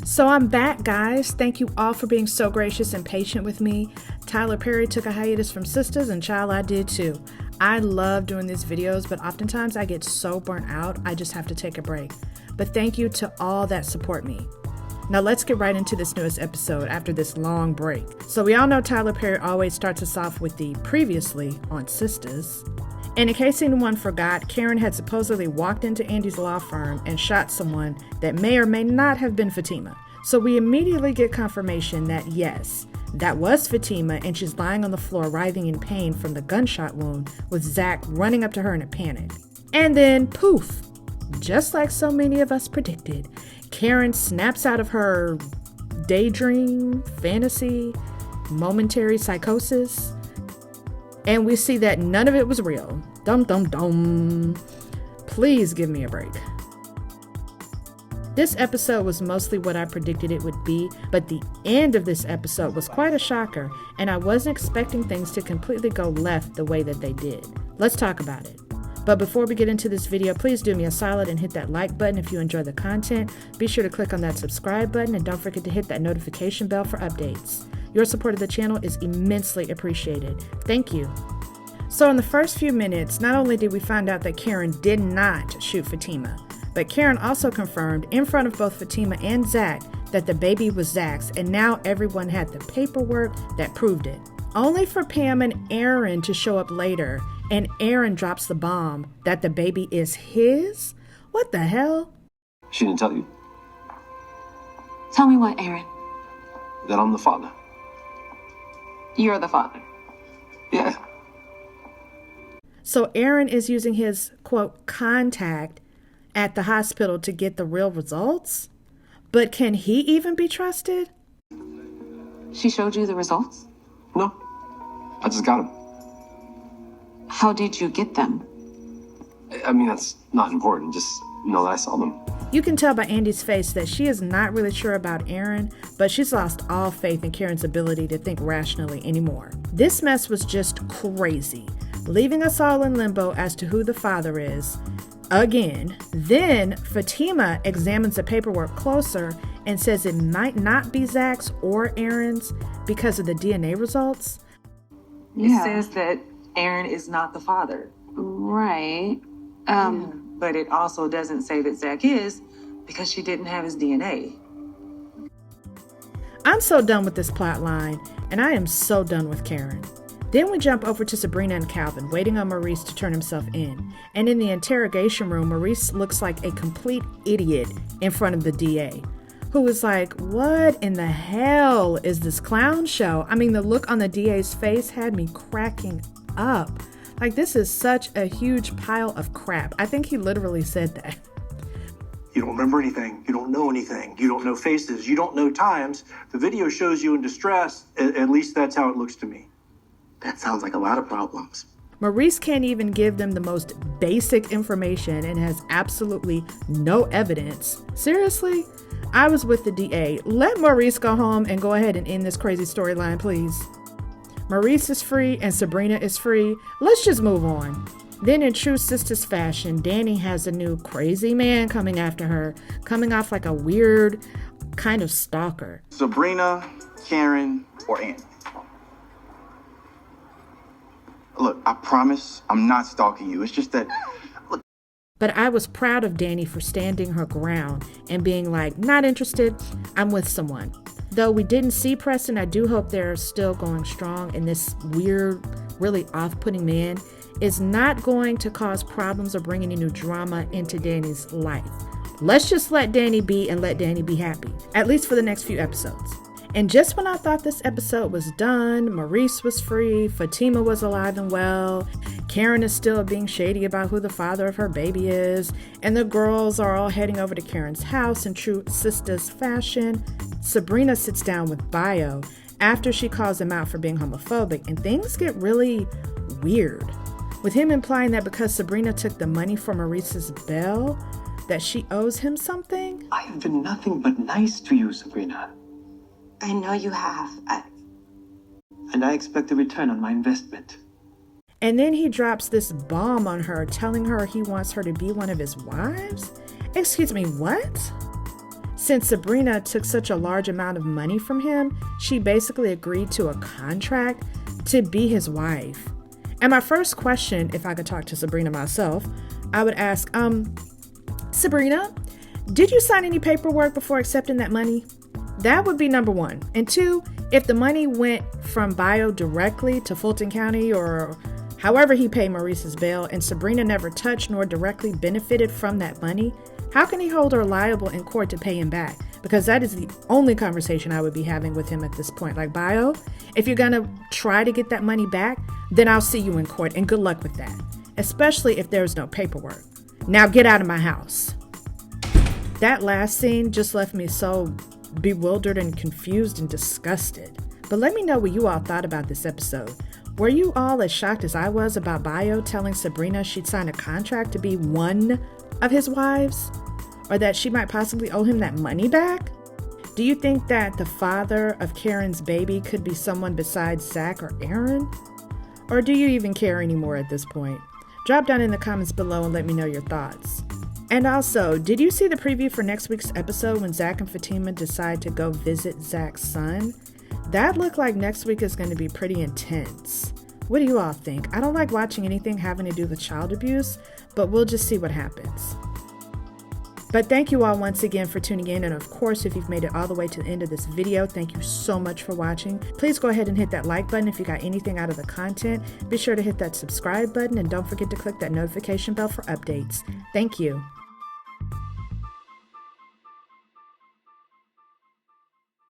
So I'm back, guys. Thank you all for being so gracious and patient with me. Tyler Perry took a hiatus from SISTAS, and child, I did too. I love doing these videos, but oftentimes I get so burnt out, I just have to take a break. But thank you to all that support me. Now let's get right into this newest episode after this long break. So we all know Tyler Perry always starts us off with the previously on SISTAS. And in case anyone forgot, Karen had supposedly walked into Andy's law firm and shot someone that may or may not have been Fatima. So we immediately get confirmation that yes, that was Fatima, and she's lying on the floor writhing in pain from the gunshot wound with Zach running up to her in a panic. And then poof, just like so many of us predicted, Karen snaps out of her daydream, fantasy, momentary psychosis, and we see that none of it was real. Dum dum dum. Please give me a break. This episode was mostly what I predicted it would be, but the end of this episode was quite a shocker, and I wasn't expecting things to completely go left the way that they did. Let's talk about it. But before we get into this video, please do me a solid and hit that like button if you enjoy the content. Be sure to click on that subscribe button and don't forget to hit that notification bell for updates. Your support of the channel is immensely appreciated. Thank you. So in the first few minutes, not only did we find out that Karen did not shoot Fatima, but Karen also confirmed in front of both Fatima and Zach that the baby was Zach's, and now everyone had the paperwork that proved it. Only for Pam and Aaron to show up later, and Aaron drops the bomb that the baby is his? What the hell? She didn't tell you? Tell me what, Aaron? That I'm the father. You're the father. Yeah. So Aaron is using his, quote, contact at the hospital to get the real results? But can he even be trusted? She showed you the results? No. I just got them. How did you get them? I mean, that's not important. Just know that I saw them. You can tell by Andy's face that she is not really sure about Aaron, but she's lost all faith in Karen's ability to think rationally anymore. This mess was just crazy, leaving us all in limbo as to who the father is. Again, then Fatima examines the paperwork closer and says it might not be Zach's or Aaron's because of the DNA results. It says that Aaron is not the father. Right. But it also doesn't say that Zach is, because she didn't have his DNA. I'm so done with this plot line, and I am so done with Karen. Then we jump over to Sabrina and Calvin, waiting on Maurice to turn himself in. And in the interrogation room, Maurice looks like a complete idiot in front of the DA, who is like, what in the hell is this clown show? I mean, the look on the DA's face had me cracking up. Like, this is such a huge pile of crap. I think he literally said that. You don't remember anything. You don't know anything. You don't know faces. You don't know times. The video shows you in distress. At least that's how it looks to me. That sounds like a lot of problems. Maurice can't even give them the most basic information and has absolutely no evidence. Seriously? I was with the DA. Let Maurice go home and go ahead and end this crazy storyline, please. Maurice is free and Sabrina is free. Let's just move on. Then in true SISTAS fashion, Danny has a new crazy man coming after her, coming off like a weird kind of stalker. Sabrina, Karen, or Andy? Look, I promise I'm not stalking you. It's just that... Look. But I was proud of Danny for standing her ground and being like, not interested, I'm with someone. Though we didn't see Preston, I do hope they're still going strong, and this weird, really off-putting man is not going to cause problems or bring any new drama into Danny's life. Let's just let Danny be and let Danny be happy, at least for the next few episodes. And just when I thought this episode was done, Maurice was free, Fatima was alive and well, Karen is still being shady about who the father of her baby is, and the girls are all heading over to Karen's house in true SISTAS fashion, Sabrina sits down with Bio after she calls him out for being homophobic, and things get really weird, with him implying that because Sabrina took the money for Maurice's bail, that she owes him something. I have been nothing but nice to you, Sabrina. I know you have. And I expect a return on my investment. And then he drops this bomb on her, telling her he wants her to be one of his wives? Excuse me, what? Since Sabrina took such a large amount of money from him, she basically agreed to a contract to be his wife. And my first question, if I could talk to Sabrina myself, I would ask, Sabrina, did you sign any paperwork before accepting that money? That would be number one. And two, if the money went from Bio directly to Fulton County or however he paid Maurice's bail and Sabrina never touched nor directly benefited from that money, how can he hold her liable in court to pay him back? Because that is the only conversation I would be having with him at this point. Like, Bio, if you're going to try to get that money back, then I'll see you in court and good luck with that, especially if there's no paperwork. Now get out of my house. That last scene just left me so bewildered and confused and disgusted. But let me know what you all thought about this episode. Were you all as shocked as I was about Bio telling Sabrina she'd signed a contract to be one of his wives? Or that she might possibly owe him that money back? Do you think that the father of Karen's baby could be someone besides Zach or Aaron? Or do you even care anymore at this point? Drop down in the comments below and let me know your thoughts. And also, did you see the preview for next week's episode when Zach and Fatima decide to go visit Zach's son? That looked like next week is going to be pretty intense. What do you all think? I don't like watching anything having to do with child abuse, but we'll just see what happens. But thank you all once again for tuning in. And of course, if you've made it all the way to the end of this video, thank you so much for watching. Please go ahead and hit that like button if you got anything out of the content. Be sure to hit that subscribe button and don't forget to click that notification bell for updates. Thank you.